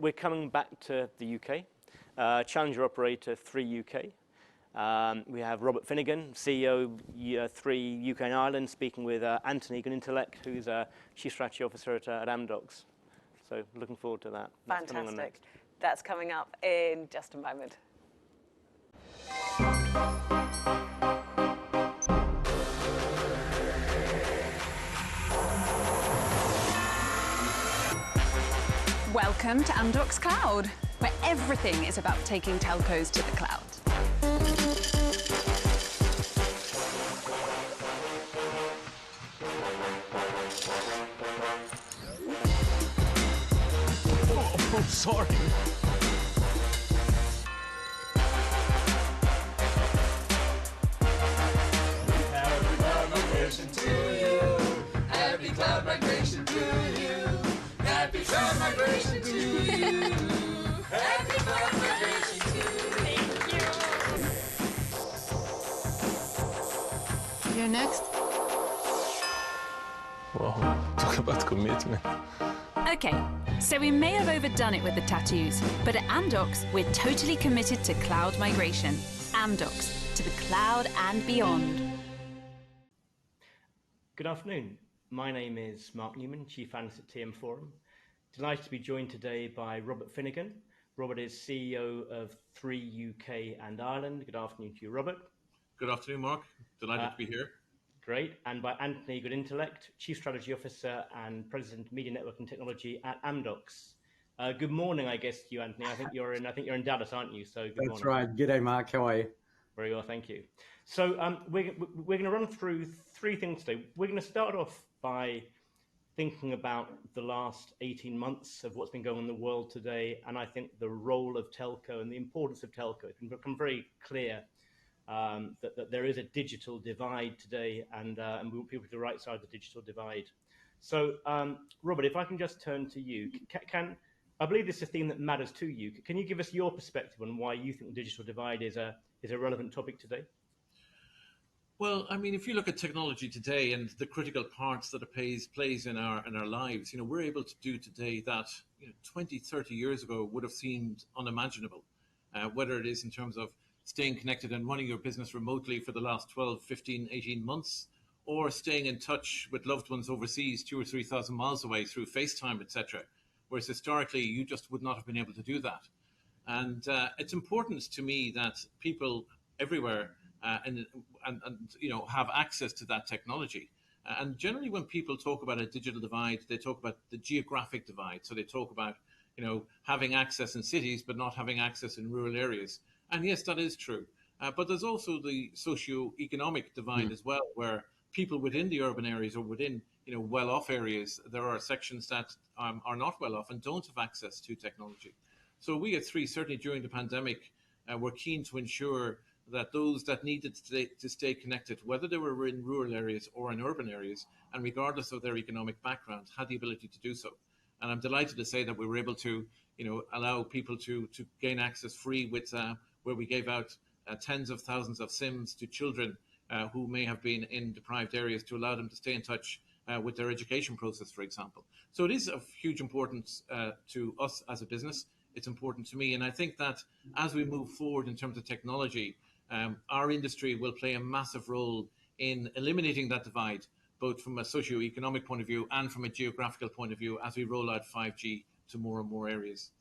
we're coming back to the UK. Challenger operator 3 UK. We have Robert Finnegan, CEO 3 UK and Ireland, speaking with Anthony Goonetilleke, who's Chief Strategy Officer at Amdocs. So looking forward to that. Fantastic. That's coming up in just a moment. Welcome to Amdocs Cloud, where everything is about taking telcos to the cloud. Oh, sorry. Happy cloud migration to you. Happy cloud migration to you. Happy cloud migration to you. Happy cloud migration to you. Thank you. You're next. Whoa, talk about commitment. Okay, so we may have overdone it with the tattoos, but at Amdocs, we're totally committed to cloud migration. Amdocs, to the cloud and beyond. Good afternoon. My name is Mark Newman, Chief Analyst at TM Forum. Delighted to be joined today by Robert Finnegan. Robert is CEO of 3 UK and Ireland. Good afternoon to you, Robert. Good afternoon, Mark. Delighted to be here. Great. And by Anthony Goonetilleke, Chief Strategy Officer and President, Media Network and Technology at Amdocs. Good morning, I guess, to you, Anthony. I think you're in Dallas, aren't you? So good morning. That's right. G'day, Mark. How are you? Very well, thank you. So we're going to run through three things today. We're going to start off by thinking about the last 18 months of what's been going on in the world today, and I think the role of telco and the importance of telco. It's become very clear that there is a digital divide today, and we want people to the right side of the digital divide. So, Robert, if I can just turn to you, I believe this is a theme that matters to you. Can you give us your perspective on why you think the digital divide is a relevant topic today? Well, I mean, if you look at technology today and the critical parts that it plays in our lives, we're able to do today that 20, 30 years ago would have seemed unimaginable, whether it is in terms of staying connected and running your business remotely for the last 12, 15, 18 months, or staying in touch with loved ones overseas 2,000 or 3,000 miles away through FaceTime, etc. Whereas historically, you just would not have been able to do that. And it's important to me that people everywhere and have access to that technology. And generally, when people talk about a digital divide, they talk about the geographic divide. So they talk about having access in cities, but not having access in rural areas. And yes, that is true. But there's also the socio-economic divide as well, where people within the urban areas or within well-off areas, there are sections that are not well-off and don't have access to technology. So we at 3, certainly during the pandemic, were keen to ensure that those that needed to stay connected, whether they were in rural areas or in urban areas, and regardless of their economic background, had the ability to do so. And I'm delighted to say that we were able to allow people to gain access free with where we gave out tens of thousands of SIMs to children who may have been in deprived areas to allow them to stay in touch with their education process, for example. So it is of huge importance to us as a business. It's important to me. And I think that as we move forward in terms of technology, our industry will play a massive role in eliminating that divide, both from a socio-economic point of view and from a geographical point of view as we roll out 5G to more and more areas.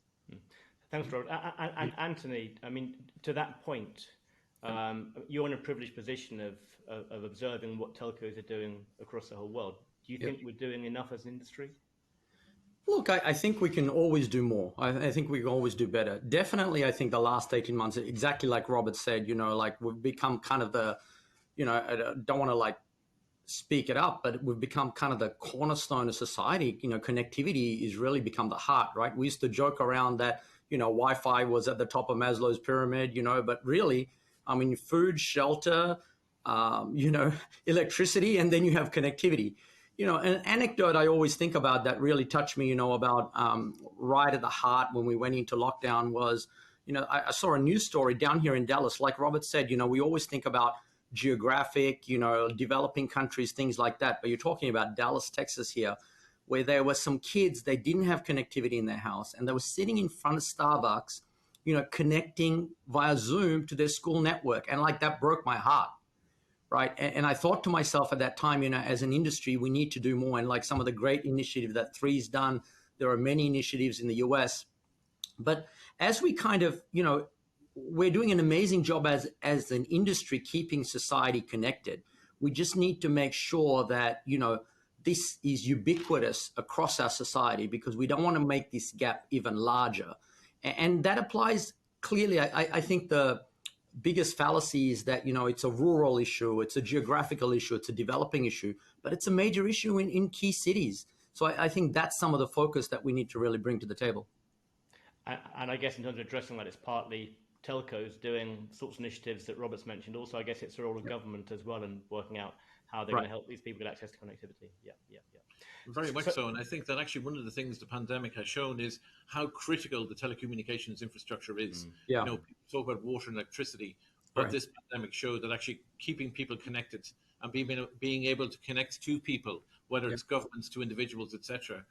Thanks, Robert. And Anthony, I mean, to that point, you're in a privileged position of observing what telcos are doing across the whole world. Do you think we're doing enough as an industry? Look, I think we can always do more. I think we can always do better. Definitely, I think the last 18 months, exactly like Robert said, we've become kind of the, I don't want to speak it up, but we've become kind of the cornerstone of society. Connectivity has really become the heart, right? We used to joke around that, Wi-Fi was at the top of Maslow's pyramid, but really, I mean, food, shelter, electricity, and then you have connectivity. An anecdote I always think about that really touched me, about right at the heart when we went into lockdown was, I saw a news story down here in Dallas. Like Robert said, we always think about geographic, developing countries, things like that. But you're talking about Dallas, Texas here. where there were some kids, they didn't have connectivity in their house, and they were sitting in front of Starbucks, connecting via Zoom to their school network. And like, that broke my heart, right? And I thought to myself at that time, as an industry, we need to do more. And like some of the great initiatives that Three's done, there are many initiatives in the US. But as we kind of, we're doing an amazing job as an industry keeping society connected. We just need to make sure that, this is ubiquitous across our society, because we don't want to make this gap even larger. And that applies clearly. I think the biggest fallacy is that, it's a rural issue, it's a geographical issue, it's a developing issue, but it's a major issue in key cities. So I think that's some of the focus that we need to really bring to the table. And I guess in terms of addressing that, it's partly telcos doing sorts of initiatives that Robert's mentioned. Also, I guess it's the role of government as well in working out how they're going to help these people get access to connectivity. Yeah. Very much so. And I think that actually one of the things the pandemic has shown is how critical the telecommunications infrastructure is. People talk about water and electricity, but this pandemic showed that actually keeping people connected and being able to connect to people, whether it's governments to individuals, etc.,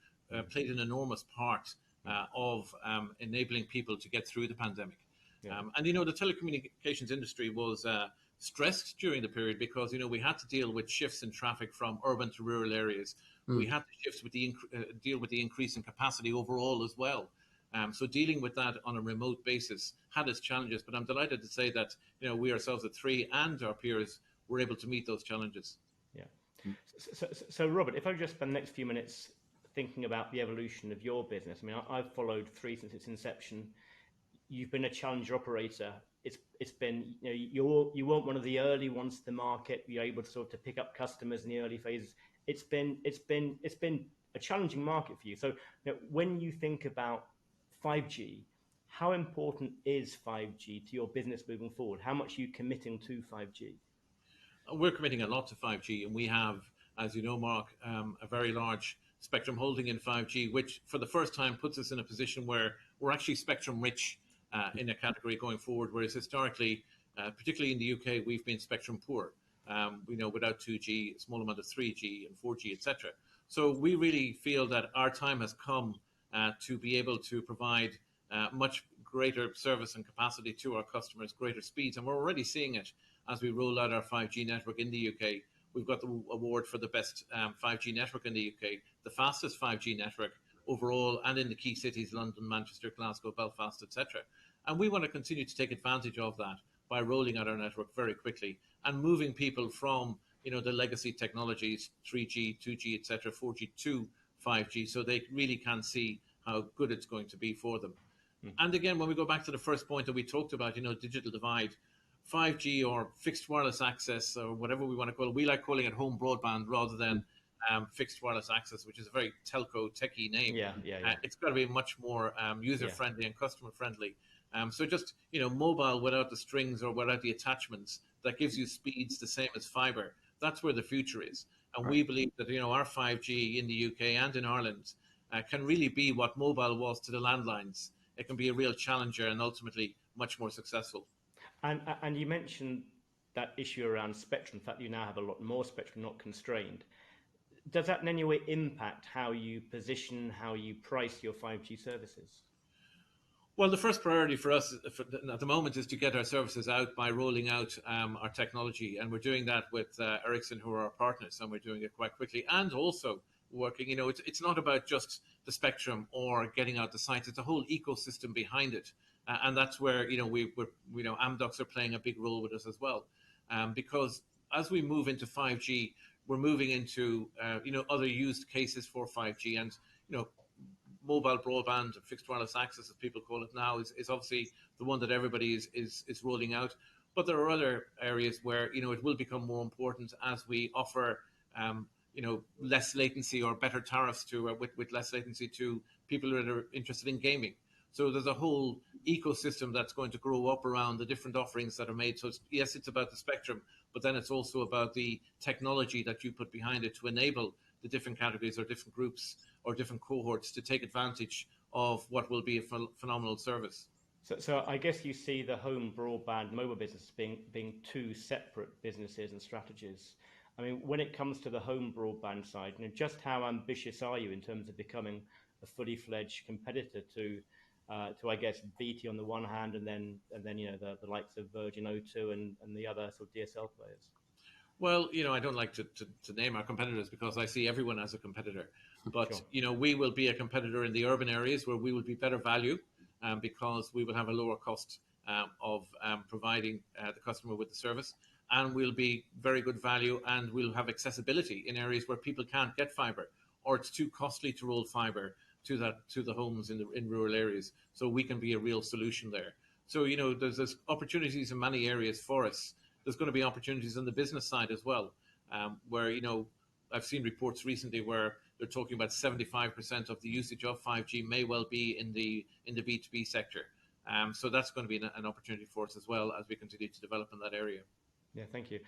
played an enormous part of enabling people to get through the pandemic. And the telecommunications industry was stressed during the period because we had to deal with shifts in traffic from urban to rural areas. We had to shift with deal with the increase in capacity overall as well. So dealing with that on a remote basis had its challenges. But I'm delighted to say that we ourselves at Three and our peers were able to meet those challenges. Yeah. So Robert, if I just spend the next few minutes thinking about the evolution of your business. I mean, I've followed Three since its inception. You've been a challenger operator. It's been you weren't one of the early ones to the market. You're able to sort of to pick up customers in the early phases. It's been a challenging market for you. So when you think about 5G, how important is 5G to your business moving forward? How much are you committing to 5G? We're committing a lot to 5G, and we have, as you know, Mark, a very large spectrum holding in 5G, which for the first time puts us in a position where we're actually spectrum rich in a category going forward, whereas historically, particularly in the UK, we've been spectrum poor. Without 2G, a small amount of 3G and 4G, etc. So we really feel that our time has come to be able to provide much greater service and capacity to our customers, greater speeds, and we're already seeing it as we roll out our 5G network in the UK. We've got the award for the best 5G network in the UK, the fastest 5G network overall, and in the key cities, London, Manchester, Glasgow, Belfast, etc. And we want to continue to take advantage of that by rolling out our network very quickly and moving people from the legacy technologies, 3G, 2G, etc., 4G to 5G, so they really can see how good it's going to be for them. And again, when we go back to the first point that we talked about, digital divide, 5G or fixed wireless access or whatever we want to call it, we like calling it home broadband rather than fixed wireless access, which is a very telco techie name. It's got to be much more user friendly and customer friendly. So just, mobile without the strings or without the attachments that gives you speeds the same as fiber. That's where the future is. And we believe that, our 5G in the UK and in Ireland can really be what mobile was to the landlines. It can be a real challenger and ultimately much more successful. And you mentioned that issue around spectrum, the fact that you now have a lot more spectrum, not constrained. Does that in any way impact how you position, how you price your 5G services? Well, the first priority for us at the moment is to get our services out by rolling out our technology. And we're doing that with Ericsson, who are our partners, and we're doing it quite quickly. And also working, it's not about just the spectrum or getting out the sites. It's a whole ecosystem behind it. And that's where, Amdocs are playing a big role with us as well. Because as we move into 5G, we're moving into, other used cases for 5G. And, mobile broadband, fixed wireless access, as people call it now, is obviously the one that everybody is rolling out. But there are other areas where, it will become more important as we offer, less latency or better tariffs with less latency to people that are interested in gaming. So there's a whole ecosystem that's going to grow up around the different offerings that are made. So it's about the spectrum, but then it's also about the technology that you put behind it to enable the different categories or different groups or different cohorts to take advantage of what will be a phenomenal service. So I guess you see the home broadband mobile business being two separate businesses and strategies. I mean, when it comes to the home broadband side, just how ambitious are you in terms of becoming a fully fledged competitor to I guess BT on the one hand, and then the likes of Virgin O2 and the other sort of DSL players? Well, I don't like to name our competitors because I see everyone as a competitor. But, Sure. we will be a competitor in the urban areas where we will be better value because we will have a lower cost of providing the customer with the service. And we'll be very good value and we'll have accessibility in areas where people can't get fiber or it's too costly to roll fiber to the homes in rural areas. So we can be a real solution there. So, there's opportunities in many areas for us. There's going to be opportunities on the business side as well, where, I've seen reports recently where they're talking about 75% of the usage of 5G may well be in the B2B sector. So that's going to be an opportunity for us as well as we continue to develop in that area. Yeah, thank you.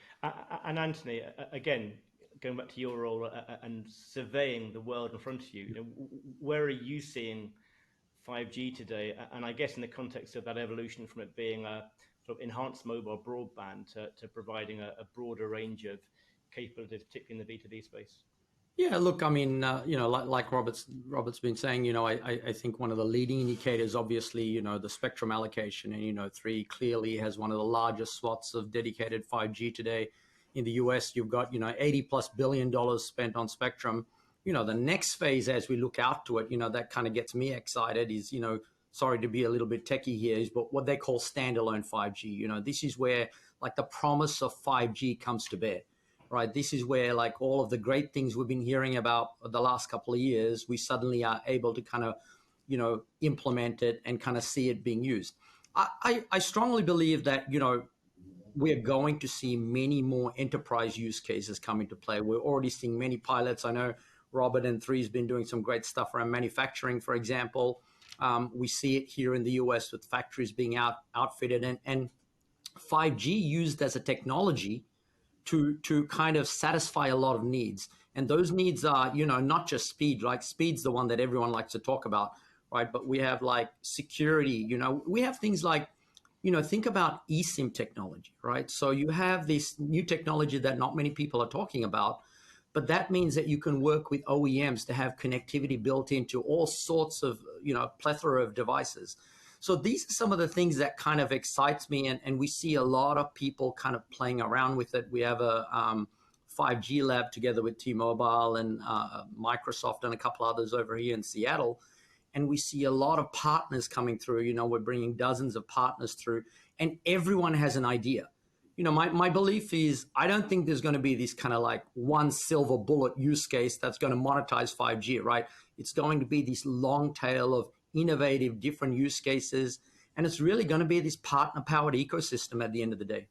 And Anthony, again, going back to your role and surveying the world in front of you, where are you seeing 5G today? And I guess in the context of that evolution from it being a sort of enhanced mobile broadband to providing a broader range of capabilities, particularly in the B2B space. Yeah, look, I mean, like Robert's been saying, I think one of the leading indicators, obviously, the spectrum allocation, and 3 clearly has one of the largest swaths of dedicated 5G today. In the US, you've got, $80+ billion spent on spectrum. The next phase, as we look out to it, that kind of gets me excited is, sorry to be a little bit techie here, is but what they call standalone 5G. This is where like the promise of 5G comes to bear. Right, this is where like all of the great things we've been hearing about the last couple of years, we suddenly are able to kind of, implement it and kind of see it being used. I strongly believe that, we're going to see many more enterprise use cases come into play. We're already seeing many pilots. I know Robert and 3 has been doing some great stuff around manufacturing, for example. We see it here in the US with factories being outfitted and 5G used as a technology to kind of satisfy a lot of needs. And those needs are, not just speed, like speed's the one that everyone likes to talk about, right? But we have like security, we have things like, think about eSIM technology, right? So you have this new technology that not many people are talking about, but that means that you can work with OEMs to have connectivity built into all sorts of, plethora of devices. So these are some of the things that kind of excites me, and we see a lot of people kind of playing around with it. We have a 5G lab together with T-Mobile and Microsoft and a couple others over here in Seattle, and we see a lot of partners coming through. We're bringing dozens of partners through, and everyone has an idea. My belief is I don't think there's going to be this kind of like one silver bullet use case that's going to monetize 5G, right? It's going to be this long tail of innovative, different use cases. And it's really going to be this partner-powered ecosystem at the end of the day.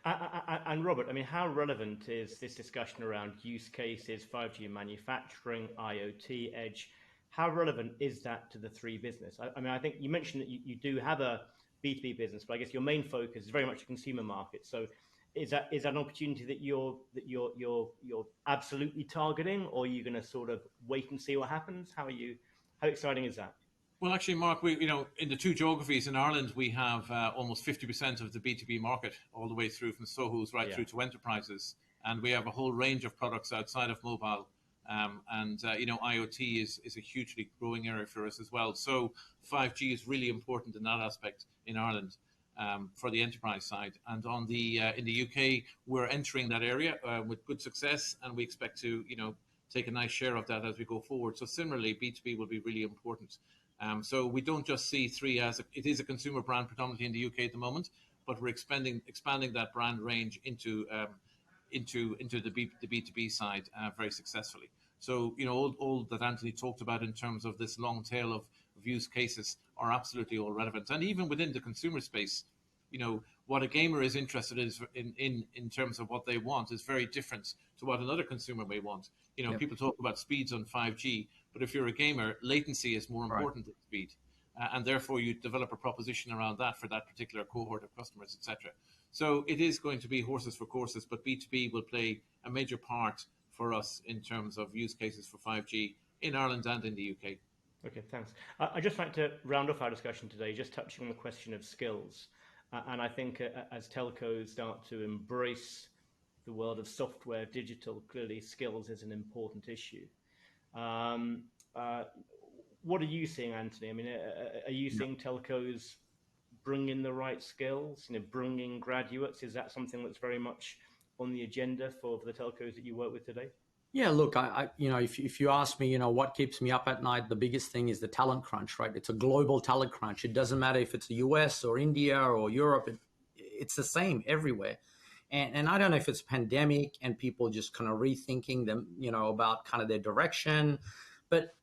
And Robert, I mean, how relevant is this discussion around use cases, 5G manufacturing, IoT, edge? How relevant is that to the 3 business? I mean, I think you mentioned that you do have a B2B business, but I guess your main focus is very much the consumer market. So is that an opportunity that you're absolutely targeting, or are you going to sort of wait and see what happens? How exciting is that? Well, actually, Mark, in the 2 geographies in Ireland, we have almost 50% of the B2B market, all the way through from SOHOs right through to enterprises. And we have a whole range of products outside of mobile. IoT is a hugely growing area for us as well. So 5G is really important in that aspect in Ireland for the enterprise side. And on in the UK, we're entering that area with good success, and we expect to, take a nice share of that as we go forward. So similarly, B2B will be really important. So we don't just see 3 it is a consumer brand predominantly in the UK at the moment, but we're expanding that brand range into the B2B side very successfully. So, all that Anthony talked about in terms of this long tail of use cases are absolutely all relevant. And even within the consumer space, what a gamer is interested in terms of what they want is very different to what another consumer may want. People talk about speeds on 5G, but if you're a gamer, latency is more important than speed. And therefore you develop a proposition around that for that particular cohort of customers, etc. So it is going to be horses for courses, but B2B will play a major part for us in terms of use cases for 5G in Ireland and in the UK. Okay, thanks. I'd just like to round off our discussion today, just touching on the question of skills. And I think as telcos start to embrace the world of software, digital, clearly skills is an important issue. What are you seeing, Anthony? I mean, are you seeing telcos bring in the right skills, bringing graduates? Is that something that's very much on the agenda for the telcos that you work with today? Yeah, look, if you ask me, what keeps me up at night, the biggest thing is the talent crunch, right? It's a global talent crunch. It doesn't matter if it's the US or India or Europe. It's the same everywhere. And I don't know if it's pandemic and people just kind of rethinking them, about kind of their direction. But,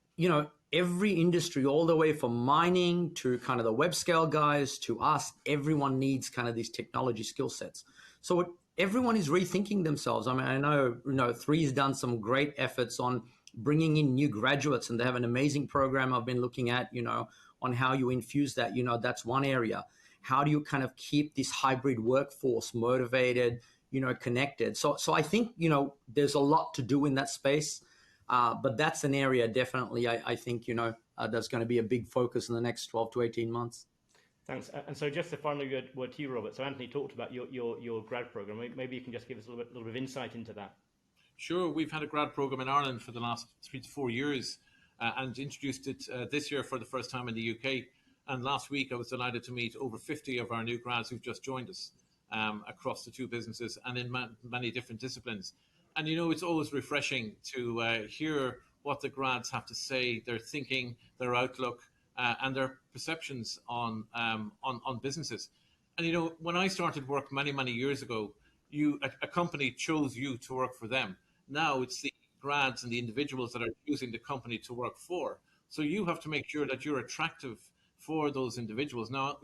every industry, all the way from mining to kind of the web scale guys to us, everyone needs kind of these technology skill sets. So everyone is rethinking themselves. I mean, I know, Three's done some great efforts on bringing in new graduates, and they have an amazing program I've been looking at, on how you infuse that. That's one area. How do you kind of keep this hybrid workforce motivated, connected? So I think, there's a lot to do in that space. But that's an area definitely I think, there's going to be a big focus in the next 12 to 18 months. Thanks. And so just a final word to you, Robert. So Anthony talked about your grad program. Maybe you can just give us a little bit of insight into that. Sure. We've had a grad program in Ireland for the last 3 to 4 years and introduced it this year for the first time in the UK. And last week I was delighted to meet over 50 of our new grads who've just joined us across the two businesses and in many different disciplines. And, it's always refreshing to hear what the grads have to say, their thinking, their outlook, and their perceptions on businesses. And, when I started work many, many years ago, a company chose you to work for them. Now it's the grads and the individuals that are choosing the company to work for. So you have to make sure that you're attractive for those individuals. Now,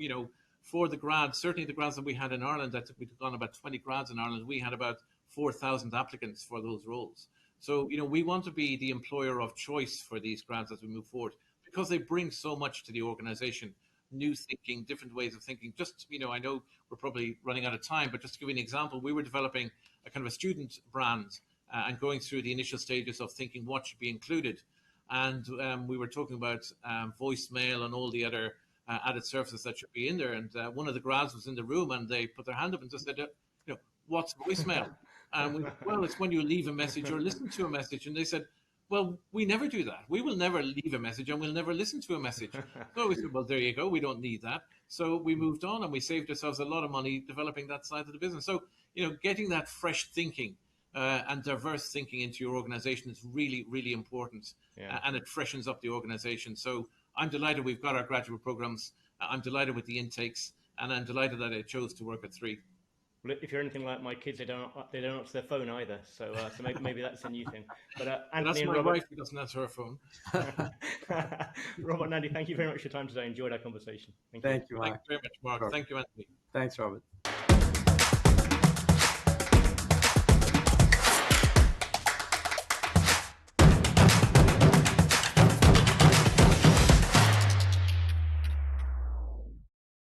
for the grads, certainly the grads that we had in Ireland, that we've gone about 20 grads in Ireland, we had about 4,000 applicants for those roles. So, we want to be the employer of choice for these grads as we move forward, because they bring so much to the organization, new thinking, different ways of thinking. Just, I know we're probably running out of time, but just to give you an example, we were developing a kind of a student brand and going through the initial stages of thinking what should be included. And we were talking about voicemail and all the other added services that should be in there. And one of the grads was in the room and they put their hand up and just said, what's voicemail? And we, well, it's when you leave a message or listen to a message. And they said, well, we never do that. We will never leave a message and we'll never listen to a message. So we said, well, there you go. We don't need that. So we moved on and we saved ourselves a lot of money developing that side of the business. So, getting that fresh thinking and diverse thinking into your organization is really, really important. Yeah. And it freshens up the organization. So I'm delighted we've got our graduate programs. I'm delighted with the intakes, and I'm delighted that I chose to work at Three. Well, if you're anything like my kids, they don't answer their phone either. So maybe that's a new thing. But Anthony that's my and Robert, wife who doesn't answer her phone. Robert and Andy, thank you very much for your time today. Enjoyed our conversation. Thank you, Mark. Thank you very much, Mark. Sure. Thank you, Anthony. Thanks, Robert.